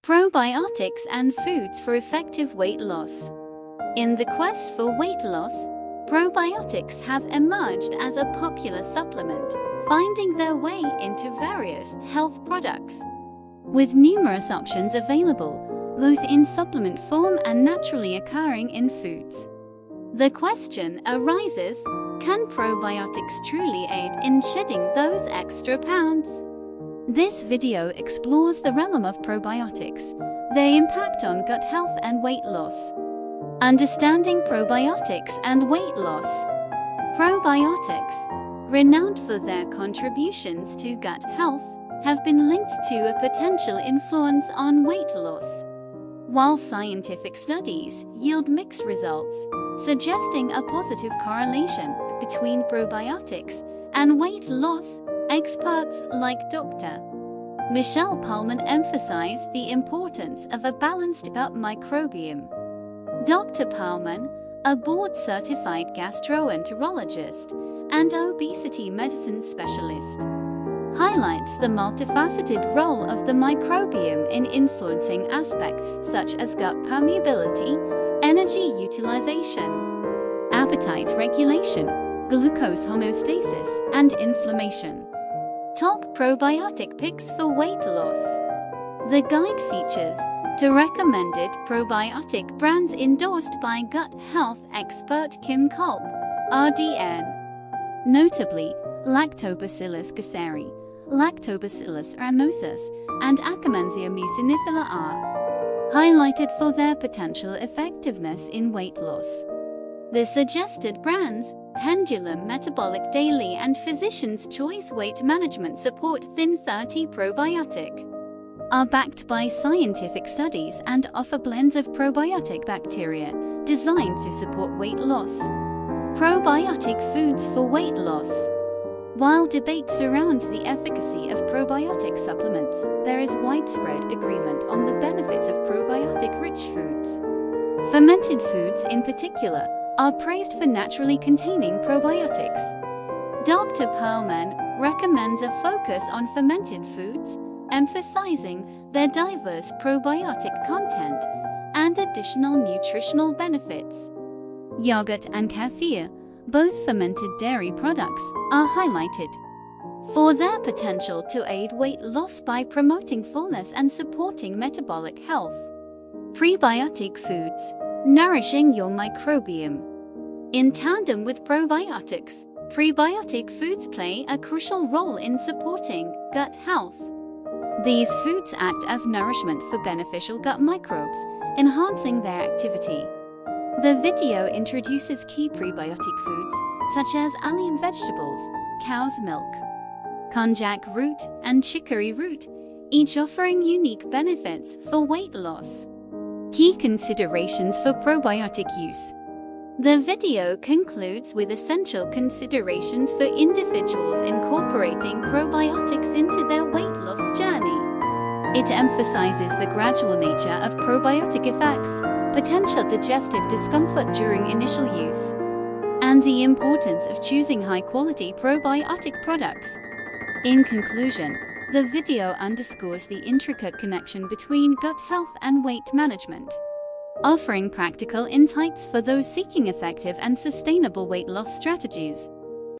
Probiotics and foods for effective weight loss. In the quest for weight loss, probiotics have emerged as a popular supplement, finding their way into various health products. With numerous options available, both in supplement form and naturally occurring in foods, the question arises, can probiotics truly aid in shedding those extra pounds? This video explores the realm of probiotics, their impact on gut health and weight loss. Understanding probiotics and weight loss. Probiotics, renowned for their contributions to gut health, have been linked to a potential influence on weight loss. While scientific studies yield mixed results, suggesting a positive correlation between probiotics and weight loss, experts like Dr. Michelle Pullman emphasize the importance of a balanced gut microbiome. Dr. Pullman, a board-certified gastroenterologist and obesity medicine specialist, highlights the multifaceted role of the microbiome in influencing aspects such as gut permeability, energy utilization, appetite regulation, glucose homeostasis, and inflammation. Top probiotic picks for weight loss. The guide features two recommended probiotic brands endorsed by gut health expert Kim Culp, RDN. Notably, Lactobacillus gasseri, Lactobacillus rhamnosus, and Akkermansia mucinifera are highlighted for their potential effectiveness in weight loss. The suggested brands, Pendulum Metabolic Daily and Physician's Choice Weight Management Support Thin 30 Probiotic, are backed by scientific studies and offer blends of probiotic bacteria designed to support weight loss. Probiotic foods for weight loss. While debate surrounds the efficacy of probiotic supplements, there is widespread agreement on the benefits of probiotic-rich foods. Fermented foods, in particular, are praised for naturally containing probiotics. Dr. Pullman recommends a focus on fermented foods, emphasizing their diverse probiotic content and additional nutritional benefits. Yogurt and kefir, both fermented dairy products, are highlighted for their potential to aid weight loss by promoting fullness and supporting metabolic health. Prebiotic foods, nourishing your microbiome. In tandem with probiotics, prebiotic foods play a crucial role in supporting gut health. These foods act as nourishment for beneficial gut microbes, enhancing their activity. The video introduces key prebiotic foods such as allium vegetables, cow's milk, konjac root, and chicory root, each offering unique benefits for weight loss. Key considerations for probiotic use. The video concludes with essential considerations for individuals incorporating probiotics into their weight loss journey. It emphasizes the gradual nature of probiotic effects, potential digestive discomfort during initial use, and the importance of choosing high-quality probiotic products. In conclusion, the video underscores the intricate connection between gut health and weight management, offering practical insights for those seeking effective and sustainable weight loss strategies.